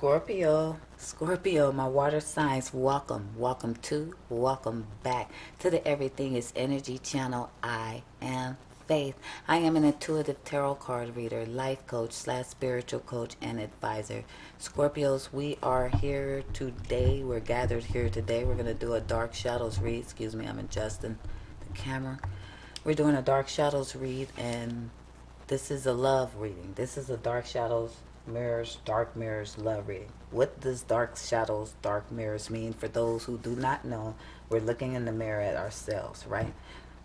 Scorpio, my water signs, welcome back to the Everything is Energy channel. I am Faith. I am an intuitive tarot card reader, life coach / spiritual coach and advisor. Scorpios, we are here today. We're gathered here today. We're going to do a dark shadows read. Excuse me, I'm adjusting the camera. We're doing a dark shadows read, and this is a love reading. This is a dark shadows, mirrors, dark mirrors, love reading. What does dark shadows, dark mirrors mean? For those who do not know, we're looking in the mirror at ourselves, right?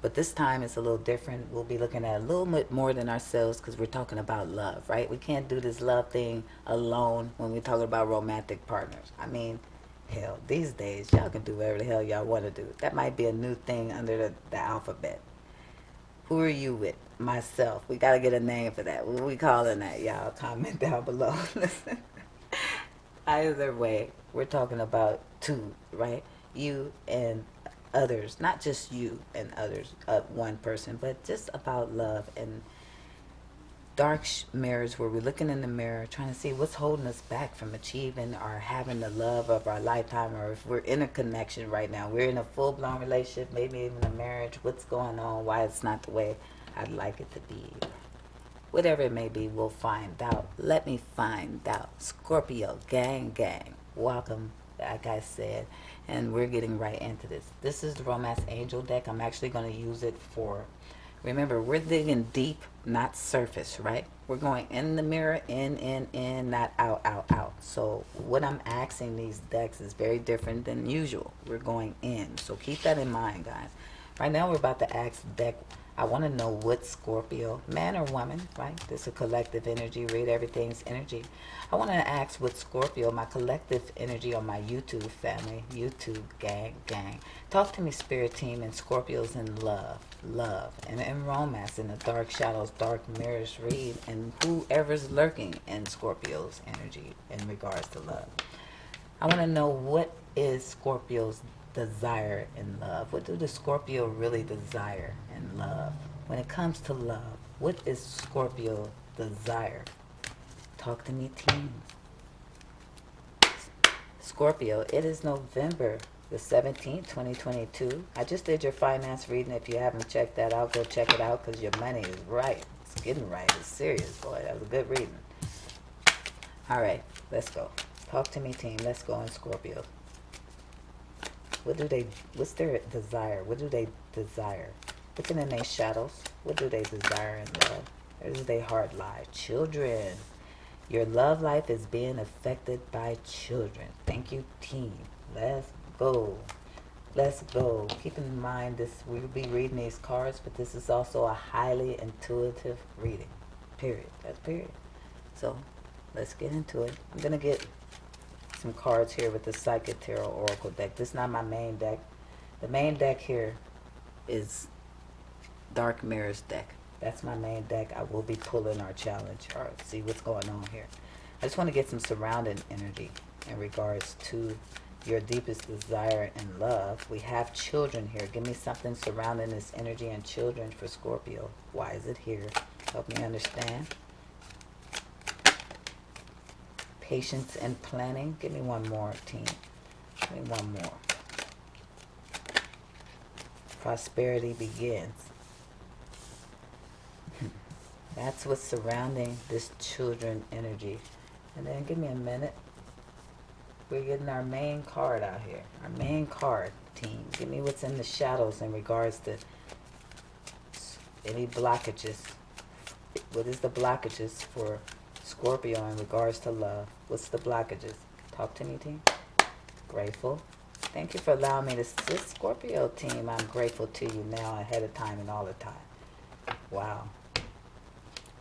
But this time it's a little different. We'll be looking at a little bit more than ourselves because we're talking about love, right? We can't do this love thing alone when we're talking about romantic partners. I mean, hell, these days, y'all can do whatever the hell y'all want to do. That might be a new thing under the alphabet. Who are you with? Myself. We got to get a name for that. What are we calling that, y'all? Comment down below. Listen. Either way, we're talking about two, right? You and others. Not just you and others, one person, but just about love and dark mirrors where we're looking in the mirror trying to see what's holding us back from achieving or having the love of our lifetime, or if we're in a connection right now, we're in a full-blown relationship, maybe even a marriage. What's going on? Why it's not the way I'd like it to be? Whatever it may be, we'll find out. Let me find out. Scorpio, gang, welcome, like I said, and we're getting right into this. This is the Romance Angel deck. I'm actually going to use it for, remember, we're digging deep, not surface, right? We're going in the mirror, in, not out. So what I'm asking these decks is very different than usual. We're going in. So keep that in mind, guys. Right now we're about to ask the deck, I want to know what Scorpio, man or woman, right? This is a collective energy. Read Everything's Energy. I want to ask what Scorpio, my collective energy on my YouTube family, YouTube gang. Talk to me, spirit team, and Scorpios in love, and in romance, in the dark shadows, dark mirrors read, and whoever's lurking in Scorpio's energy in regards to love. I want to know what is Scorpio's desire in love. What do the Scorpio really desire in love? When it comes to love, what is Scorpio desire? Talk to me, team. Scorpio, it is November the 17th, 2022. I just did your finance reading. If you haven't checked that out, go check it out because your money is right. It's getting right. It's serious, boy. That was a good reading. All right, let's go. Talk to me, team. Let's go on Scorpio. What's their desire? What do they desire? Looking in their shadows, what do they desire in love? Where does their heart lie? Children. Your love life is being affected by children. Thank you, team. Let's go. Keep in mind this, we'll be reading these cards, but this is also a highly intuitive reading. Period. That's period. So let's get into it. I'm going to get some cards here with the Psychic Tarot Oracle deck. This is not my main deck. The main deck here is Dark Mirrors deck. That's my main deck. I will be pulling our challenge or see what's going on here. I just want to get some surrounding energy in regards to your deepest desire in love. We have children here. Give me something surrounding this energy and children for Scorpio. Why is it here? Help me understand. Patience and planning. Give me one more, team. Give me one more. Prosperity begins. That's what's surrounding this children energy. And then give me a minute. We're getting our main card out here. Our main card, team. Give me what's in the shadows in regards to any blockages. What is the blockages for Scorpio in regards to love? What's the blockages? Talk to me, team. Grateful. Thank you for allowing me to assist Scorpio, team. I'm grateful to you now, ahead of time and all the time. Wow.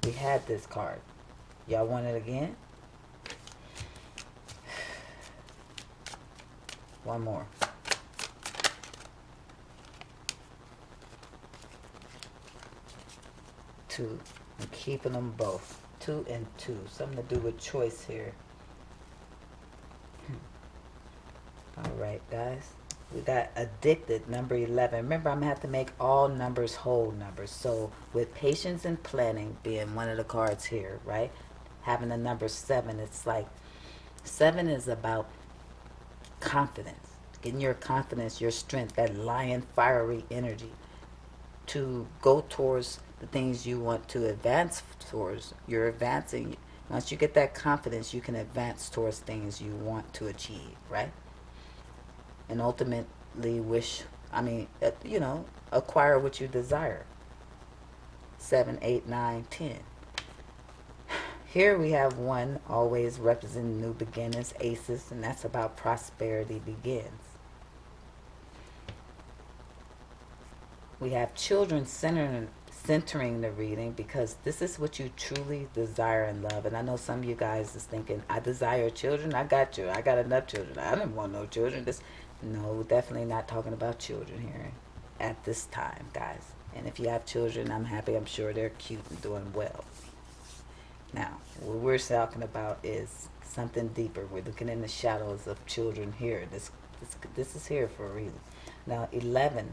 We had this card. Y'all want it again? One more. Two. I'm keeping them both. 2 and 2. Something to do with choice here. Alright, guys. We got addicted, number 11. Remember, I'm going to have to make all numbers whole numbers. So, with patience and planning being one of the cards here, right? Having the number 7, it's like 7 is about confidence, getting your confidence, your strength, that lion fiery energy to go towards the things you want to advance towards. You're advancing. Once you get that confidence, you can advance towards things you want to achieve, right? And ultimately acquire what you desire. 7, 8, 9, 10. Here we have 1 always representing new beginnings, aces, and that's about prosperity begins. We have children centering the reading because this is what you truly desire and love. And I know some of you guys is thinking, I desire children. I got you. I got enough children. I didn't want no children. No, definitely not talking about children here at this time, guys. And if you have children, I'm happy. I'm sure they're cute and doing well. Now, what we're talking about is something deeper. We're looking in the shadows of children here. This is here for a reason. Now, 11.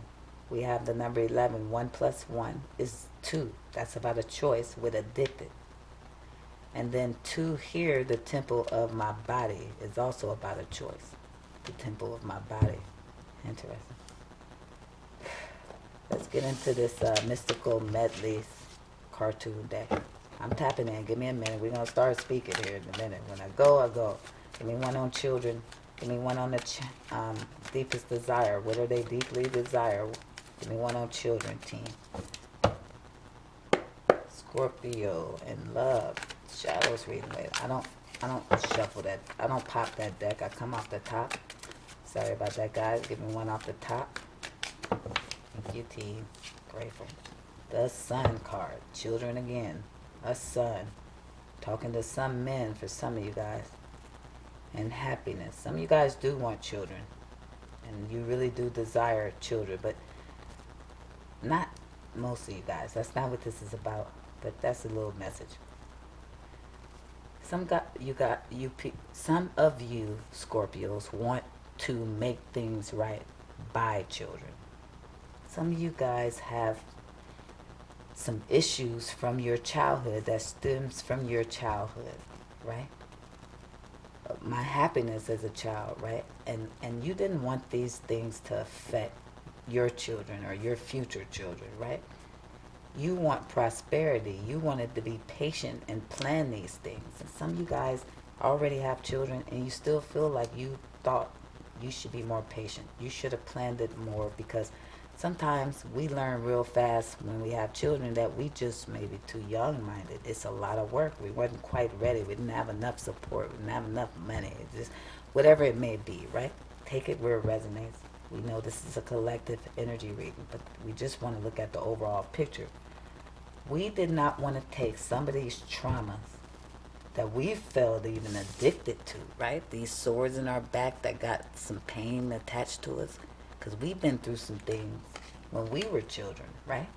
We have the number 11. 1 plus 1 is 2. That's about a choice with addicted. And then 2 here, the temple of my body, is also about a choice. The temple of my body. Interesting. Let's get into this mystical medley cartoon deck. I'm tapping in. Give me a minute. We're going to start speaking here in a minute. When I go, I go. Give me 1 on children. Give me 1 on the deepest desire. What do they deeply desire? Give me 1 on children, team. Scorpio and love. Shadows reading. Wait, I don't shuffle that. I don't pop that deck. I come off the top. Sorry about that, guys. Give me 1 off the top. Thank you, team. Grateful. The Sun card. Children again. A son. Talking to some men for some of you guys. And happiness. Some of you guys do want children. And you really do desire children. But not most of you guys. That's not what this is about. But that's a little message. Some of you Scorpios want to make things right by children. Some of you guys have some issues from your childhood that stems from your childhood, right? My happiness as a child, right? And you didn't want these things to affect your children or your future children, right? You want prosperity. You wanted to be patient and plan these things. And some of you guys already have children and you still feel like you thought you should be more patient. You should have planned it more, because sometimes we learn real fast when we have children that we just maybe too young-minded. It's a lot of work. We wasn't quite ready. We didn't have enough support. We didn't have enough money. Just whatever it may be, right? Take it where it resonates. We know this is a collective energy reading, but we just want to look at the overall picture. We did not want to take some of these traumas that we felt even addicted to, right? These swords in our back that got some pain attached to us, because we've been through some things when we were children, right?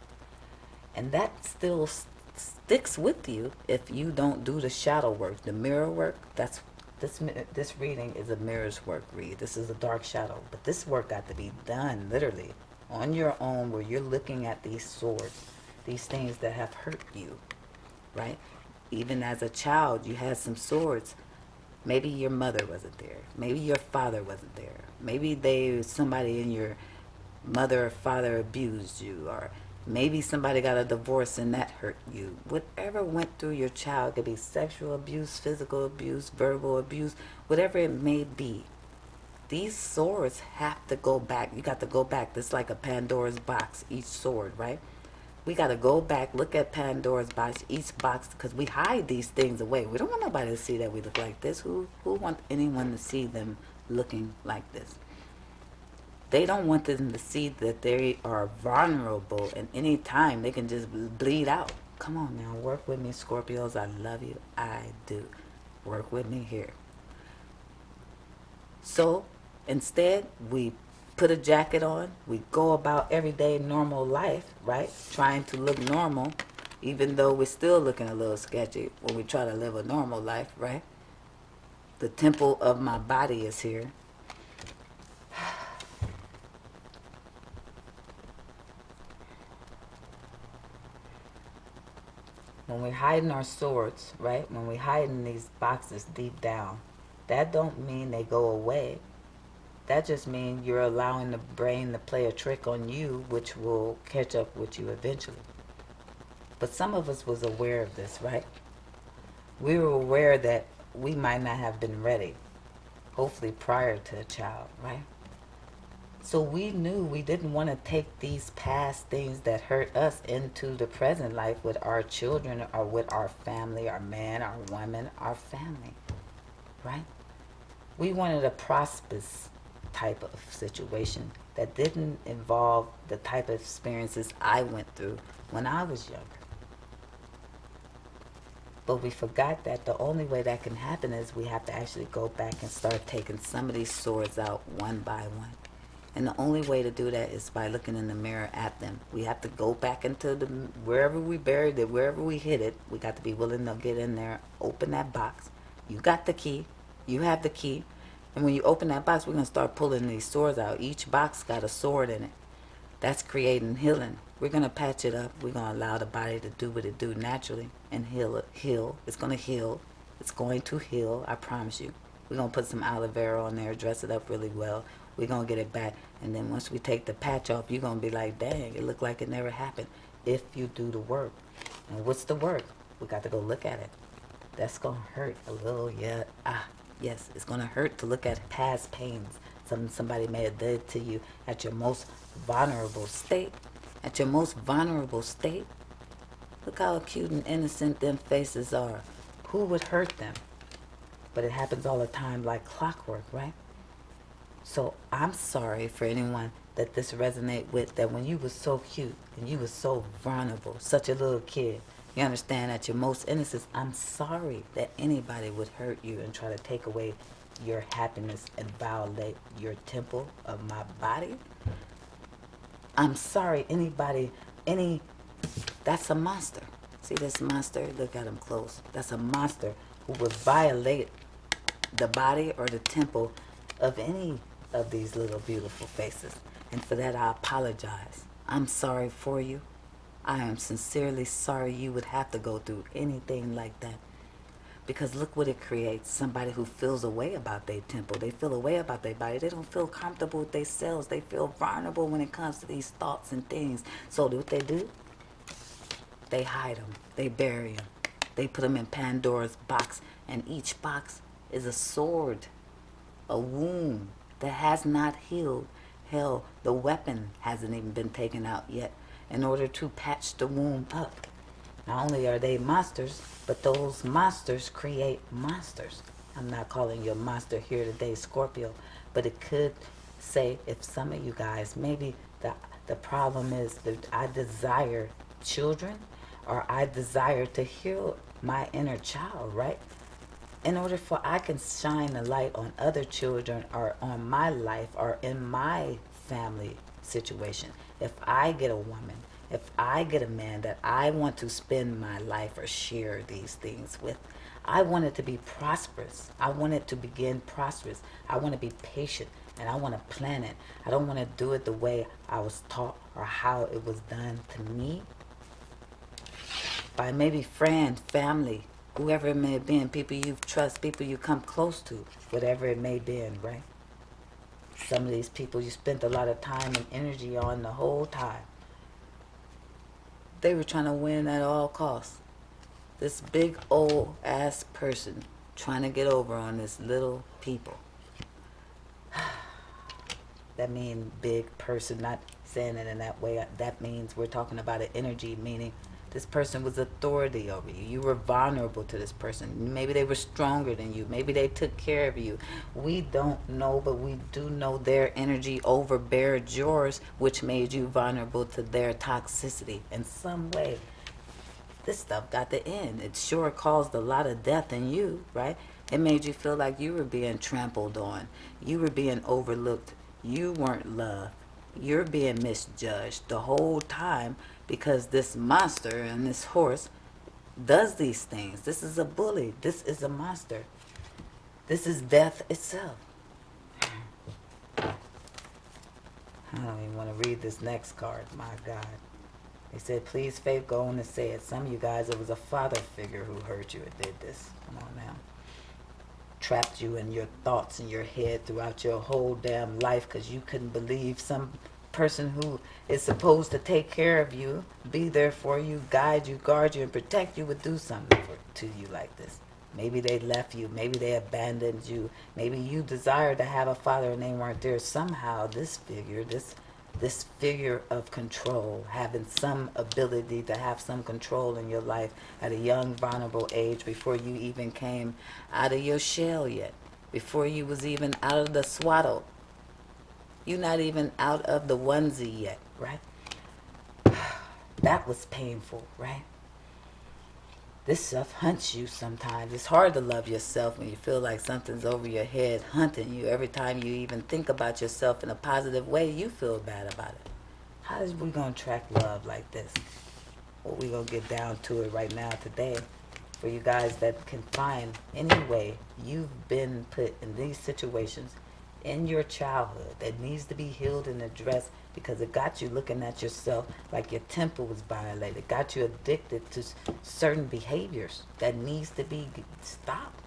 And that still sticks with you if you don't do the shadow work, the mirror work. That's this reading is a mirror's work read. This is a dark shadow, but this work got to be done literally on your own, where you're looking at these swords, these things that have hurt you, right? Even as a child, you had some swords. Maybe your mother wasn't there. Maybe your father wasn't there. Maybe somebody in your mother or father abused you, or maybe somebody got a divorce and that hurt you. Whatever went through your child, it could be sexual abuse, physical abuse, verbal abuse, whatever it may be. These swords have to go back. You got to go back. This is like a Pandora's box, each sword, right? We got to go back, look at Pandora's box, each box, because we hide these things away. We don't want nobody to see that we look like this. Who want anyone to see them looking like this? They don't want them to see that they are vulnerable, and any time they can just bleed out. Come on now, work with me, Scorpios. I love you. I do. Work with me here. So instead, we put a jacket on. We go about everyday normal life, right? Trying to look normal, even though we're still looking a little sketchy when we try to live a normal life, right? The temple of my body is here. When we're hiding our swords, right? When we're hiding these boxes deep down, That don't mean they go away. That just means you're allowing the brain to play a trick on you, which will catch up with you eventually. But some of us was aware of this, right? We were aware that we might not have been ready, hopefully prior to a child, right? So we knew we didn't want to take these past things that hurt us into the present life with our children or with our family, our man, our woman, our family, right? We wanted a prosperous type of situation that didn't involve the type of experiences I went through when I was younger. But we forgot that the only way that can happen is we have to actually go back and start taking some of these swords out one by one. And the only way to do that is by looking in the mirror at them. We have to go back into the wherever we buried it, wherever we hid it. We got to be willing to get in there, open that box. You got the key. You have the key. And when you open that box, we're going to start pulling these swords out. Each box got a sword in it. That's creating healing. We're going to patch it up. We're going to allow the body to do what it do naturally and heal it. Heal. It's going to heal. It's going to heal. I promise you. We're going to put some aloe vera on there, dress it up really well. We're going to get it back. And then once we take the patch off, you're going to be like, dang, it looked like it never happened if you do the work. And what's the work? We got to go look at it. That's going to hurt a little, yeah. Yes, it's going to hurt to look at past pains. Something somebody may have did to you at your most vulnerable state. At your most vulnerable state. Look how cute and innocent them faces are. Who would hurt them? But it happens all the time like clockwork, right? So I'm sorry for anyone that this resonate with, that when you was so cute and you was so vulnerable, such a little kid, you understand, at your most innocence, I'm sorry that anybody would hurt you and try to take away your happiness and violate your temple of my body. I'm sorry that's a monster. See this monster? Look at him close. That's a monster who would violate the body or the temple of any of these little beautiful faces. And for that, I apologize. I'm sorry for you. I am sincerely sorry you would have to go through anything like that. Because look what it creates. Somebody who feels a way about their temple. They feel a way about their body. They don't feel comfortable with themselves. They feel vulnerable when it comes to these thoughts and things. So what they do? They hide them. They bury them. They put them in Pandora's box. And each box is a sword. A wound that has not healed. Hell, the weapon hasn't even been taken out yet in order to patch the wound up. Not only are they monsters, but those monsters create monsters. I'm not calling you a monster here today, Scorpio, but it could say, if some of you guys, maybe the problem is that I desire children, or I desire to heal my inner child, right? In order for I can shine a light on other children or on my life or in my family situation. If I get a woman, if I get a man that I want to spend my life or share these things with, I want it to be prosperous. I want it to begin prosperous. I want to be patient and I want to plan it. I don't want to do it the way I was taught or how it was done to me by maybe friend, family, whoever it may have been, people you trust, people you come close to, whatever it may have been, right? Some of these people you spent a lot of time and energy on the whole time. They were trying to win at all costs. This big old ass person trying to get over on this little people. That means big person, not saying it in that way. That means we're talking about an energy, meaning this person was authority over you. You were vulnerable to this person. Maybe they were stronger than you. Maybe they took care of you. We don't know, but we do know their energy overbeared yours, which made you vulnerable to their toxicity in some way. This stuff got to end. It sure caused a lot of death in you, right? It made you feel like you were being trampled on. You were being overlooked. You weren't loved. You're being misjudged the whole time because this monster and this horse does these things. This is a bully. This is a monster. This is death itself. I don't even want to read this next card. My God. They said, please, Faith, go on and say it. Some of you guys, it was a father figure who hurt you and did this. Come on now. trapped you in your thoughts in your head throughout your whole damn life because you couldn't believe some person who is supposed to take care of you, be there for you, guide you, guard you, and protect you would do something to you like this. Maybe they left you. Maybe they abandoned you. Maybe you desired to have a father and they weren't there. Somehow this figure of control, having some ability to have some control in your life at a young, vulnerable age before you even came out of your shell yet, before you was even out of the swaddle. You're not even out of the onesie yet, right? That was painful, right? This stuff hunts you sometimes. It's hard to love yourself when you feel like something's over your head hunting you. Every time you even think about yourself in a positive way, you feel bad about it. How is we going to track love like this? Well, we're going to get down to it right now today. For you guys that can find any way you've been put in these situations in your childhood that needs to be healed and addressed because it got you looking at yourself like your temple was violated. It got you addicted to certain behaviors that needs to be stopped.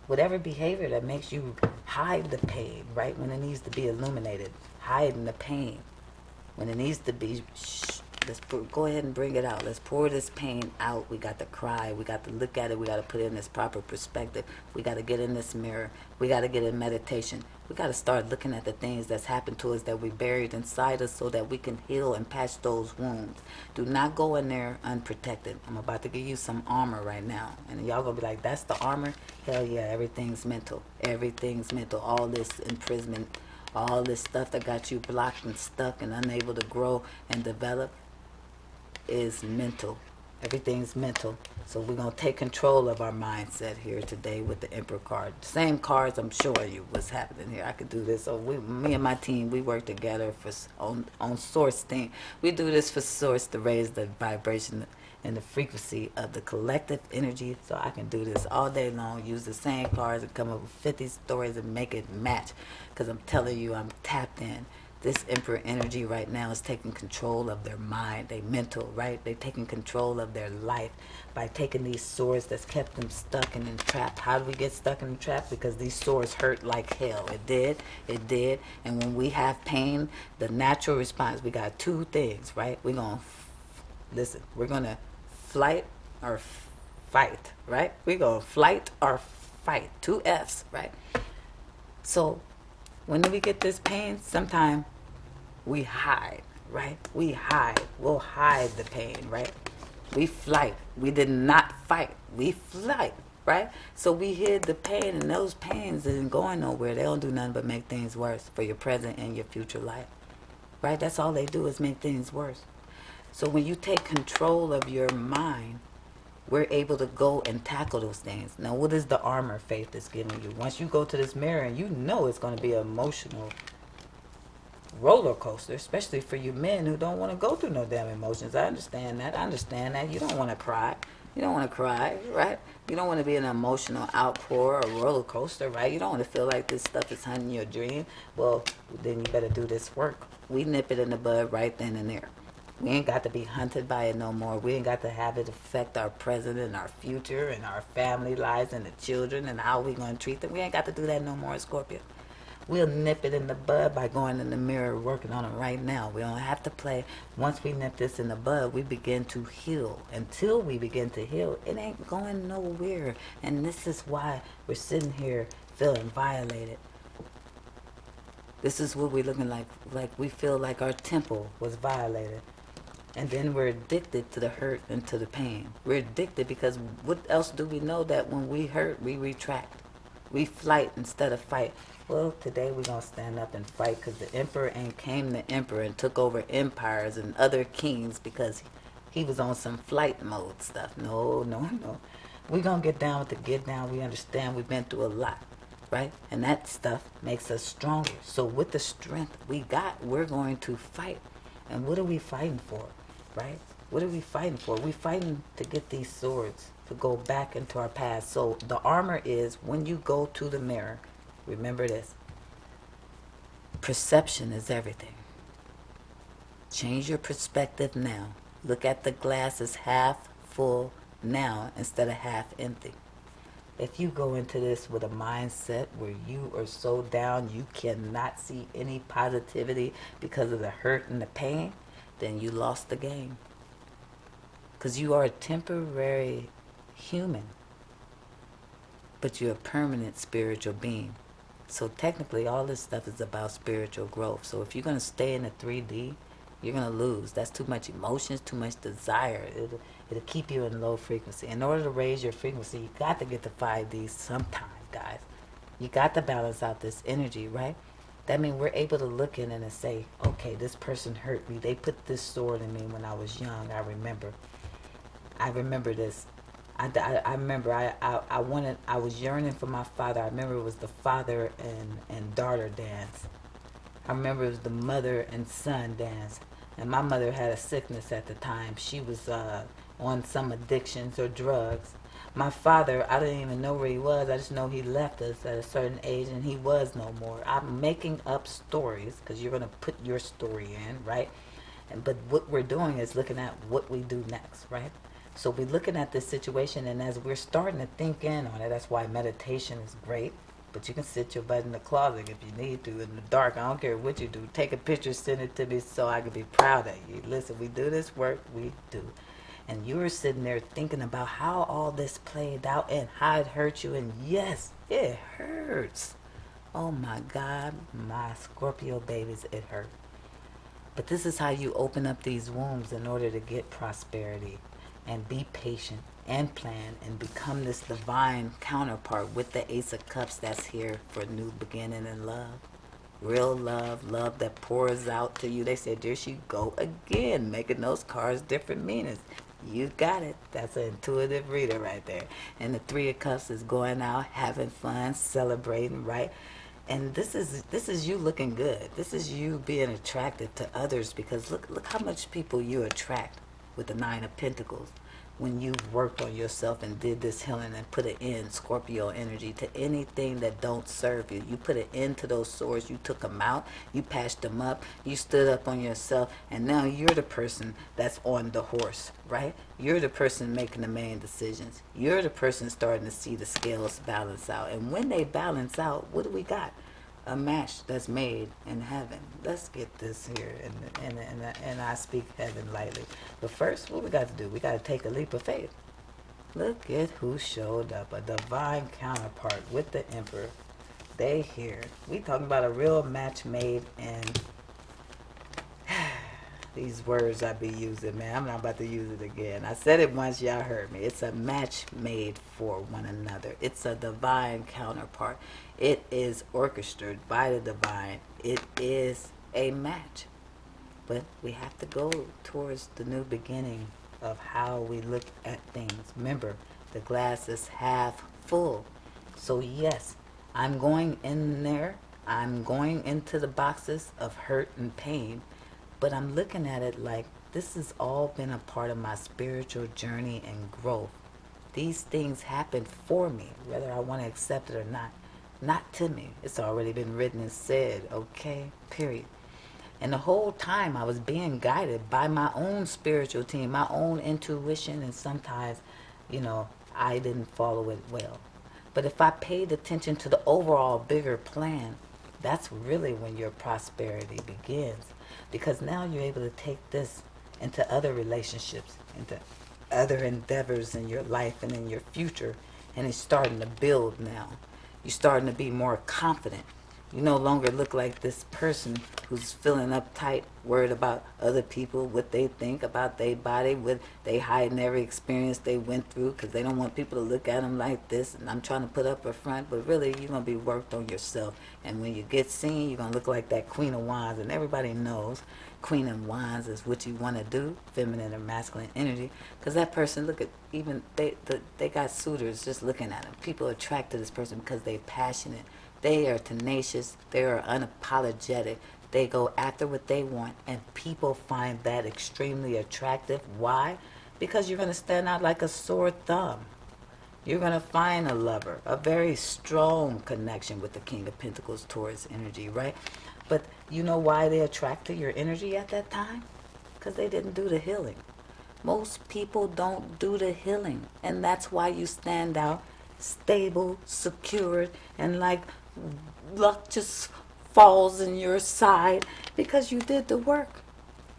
Whatever behavior that makes you hide the pain, right, when it needs to be illuminated. Hiding the pain when it needs to be, let's go ahead and bring it out. Let's pour this pain out. We got to cry. We got to look at it. We got to put it in this proper perspective. We got to get in this mirror. We got to get in meditation. We got to start looking at the things that's happened to us that we buried inside us so that we can heal and patch those wounds. Do not go in there unprotected. I'm about to give you some armor right now. And y'all going to be like, that's the armor? Hell yeah, everything's mental. Everything's mental. All this imprisonment, all this stuff that got you blocked and stuck and unable to grow and develop is mental. Everything's mental. So we're going to take control of our mindset here today with the Emperor card. Same cards I'm showing you what's happening here. I could do this. So me and my team, we work together on source thing. We do this for source to raise the vibration and the frequency of the collective energy. So I can do this all day long, use the same cards and come up with 50 stories and make it match. Because I'm telling you, I'm tapped in. This Emperor energy right now is taking control of their mind, their mental, right? They're taking control of their life by taking these swords that's kept them stuck and entrapped. How do we get stuck and entrapped? Because these swords hurt like hell. It did. And when we have pain, the natural response, we got two things, right? We're going to flight or fight, right? We're going to flight or fight. Two F's, right? So when do we get this pain? Sometime we hide, right? We hide. We'll hide the pain, right? We flight. We did not fight. We flight, right? So we hid the pain, and those pains isn't going nowhere. They don't do nothing but make things worse for your present and your future life, right? That's all they do is make things worse. So when you take control of your mind, we're able to go and tackle those things. Now, what is the armor faith is giving you? Once you go to this mirror and you know it's going to be an emotional roller coaster, especially for you men who don't want to go through no damn emotions. I understand that. You don't want to cry. Right? You don't want to be an emotional outpour or roller coaster, right? You don't want to feel like this stuff is hunting your dream. Well, then you better do this work. We nip it in the bud right then and there. We ain't got to be hunted by it no more. We ain't got to have it affect our present and our future and our family lives and the children and how we going to treat them. We ain't got to do that no more, Scorpio. We'll nip it in the bud by going in the mirror, working on it right now. We don't have to play. Once we nip this in the bud, we begin to heal. Until we begin to heal, it ain't going nowhere. And this is why we're sitting here feeling violated. This is what we're looking like. Like we feel like our temple was violated. And then we're addicted to the hurt and to the pain. We're addicted because what else do we know that when we hurt, we retract. We flight instead of fight. Well, today we're going to stand up and fight because the emperor came the emperor and took over empires and other kings because he was on some flight mode stuff. No. We're going to get down with the get down. We understand we've been through a lot, right? And that stuff makes us stronger. So with the strength we got, we're going to fight. And what are we fighting for, right? What are we fighting for? We're fighting to get these swords, to go back into our past. So the armor is when you go to the mirror, remember this. Perception is everything. Change your perspective now. Look at the glass as half full now instead of half empty. If you go into this with a mindset where you are so down you cannot see any positivity because of the hurt and the pain, then you lost the game. Because you are a temporary human, but you're a permanent spiritual being. So technically all this stuff is about spiritual growth. So if you're going to stay in the 3D, you're going to lose. That's too much emotions, too much desire. It'll keep you in low frequency. In order to raise your frequency, you got to get to 5D sometime, guys. You got to balance out this energy, right? That means we're able to look in and say, okay, this person hurt me. They put this sword in me when I was young. I remember this. I remember I was yearning for my father. I remember it was the father and daughter dance. I remember it was the mother and son dance. And my mother had a sickness at the time. She was on some addictions or drugs. My father, I didn't even know where he was. I just know he left us at a certain age and he was no more. I'm making up stories because you're going to put your story in, right? But what we're doing is looking at what we do next, right? So we're looking at this situation, and as we're starting to think in on it, that's why meditation is great. But you can sit your butt in the closet if you need to in the dark. I don't care what you do. Take a picture, send it to me so I can be proud of you. Listen, we do this work, we do. And you were sitting there thinking about how all this played out and how it hurt you. And yes, it hurts. Oh my God, my Scorpio babies, it hurt. But this is how you open up these wombs in order to get prosperity. And be patient and plan and become this divine counterpart with the Ace of Cups that's here for new beginning and love. Real love, love that pours out to you. They said, there she go again, making those cards different meanings. You got it. That's an intuitive reader right there. And the Three of Cups is going out, having fun, celebrating, right? And this is you looking good. This is you being attracted to others because look how much people you attract with the Nine of Pentacles when you've worked on yourself and did this healing and put an end, Scorpio energy, to anything that don't serve you. You put an end to those sores. You took them out. You patched them up. You stood up on yourself. And now you're the person that's on the horse, right? You're the person making the main decisions. You're the person starting to see the scales balance out. And when they balance out, what do we got? A match that's made in heaven. Let's get this here, and I speak heaven lightly. But first, what we got to do? We got to take a leap of faith. Look at who showed up, a divine counterpart with the Emperor. They here. We talking about a real match made in these words I be using, man. I'm not about to use it again. I said it once, y'all heard me. It's a match made for one another. It's a divine counterpart. It is orchestrated by the divine. It is a match. But we have to go towards the new beginning of how we look at things. Remember, the glass is half full. So yes, I'm going in there. I'm going into the boxes of hurt and pain. But I'm looking at it like this has all been a part of my spiritual journey and growth. These things happen for me, whether I want to accept it or not. Not to me. It's already been written and said, okay, period. And the whole time I was being guided by my own spiritual team, my own intuition, and sometimes, I didn't follow it well. But if I paid attention to the overall bigger plan, that's really when your prosperity begins. Because now you're able to take this into other relationships, into other endeavors in your life and in your future, and it's starting to build now. You're starting to be more confident. You no longer look like this person who's feeling uptight, worried about other people, what they think about their body, what they hiding every experience they went through because they don't want people to look at them like this. And I'm trying to put up a front, but really you're going to be worked on yourself. And when you get seen, you're going to look like that Queen of Wands. And everybody knows Queen of Wands is what you want to do, feminine or masculine energy. Because that person, look at, even they got suitors just looking at them. People attract to this person because they're passionate. They are tenacious. They are unapologetic. They go after what they want, and people find that extremely attractive. Why? Because you're going to stand out like a sore thumb. You're going to find a lover, a very strong connection with the King of Pentacles, Taurus energy, right? But you know why they attract to your energy at that time? Because they didn't do the healing. Most people don't do the healing, and that's why you stand out stable, secured, and like luck just falls in your side because you did the work.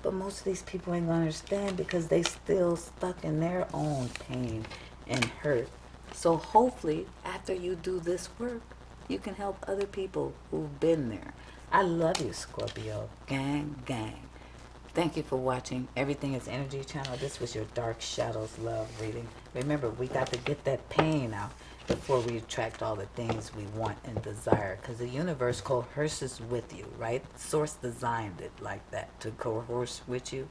But most of these people ain't gonna understand because they still stuck in their own pain and hurt. So hopefully after you do this work, you can help other people who've been there. I love you, Scorpio. Gang, gang. Thank you for watching Everything is Energy channel. This was your Dark Shadows Love reading. Remember, we got to get that pain out before we attract all the things we want and desire. Because the universe coerces with you, right? Source designed it like that, to coerce with you,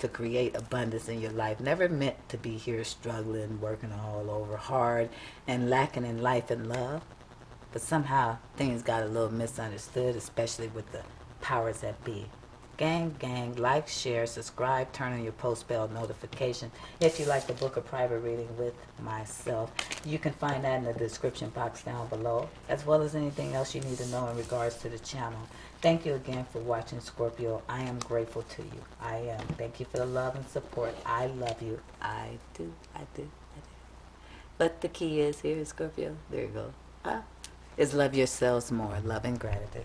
to create abundance in your life. Never meant to be here struggling, working all over hard, and lacking in life and love. But somehow things got a little misunderstood, especially with the powers that be. Gang, gang, like, share, subscribe, turn on your post bell notification. If you like the book or private reading with myself, you can find that in the description box down below, as well as anything else you need to know in regards to the channel. Thank you again for watching, Scorpio. I am grateful to you. I am. Thank you for the love and support. I love you. I do. I do. I do. But the key is here, Scorpio. There you go. Is love yourselves more. Love and gratitude.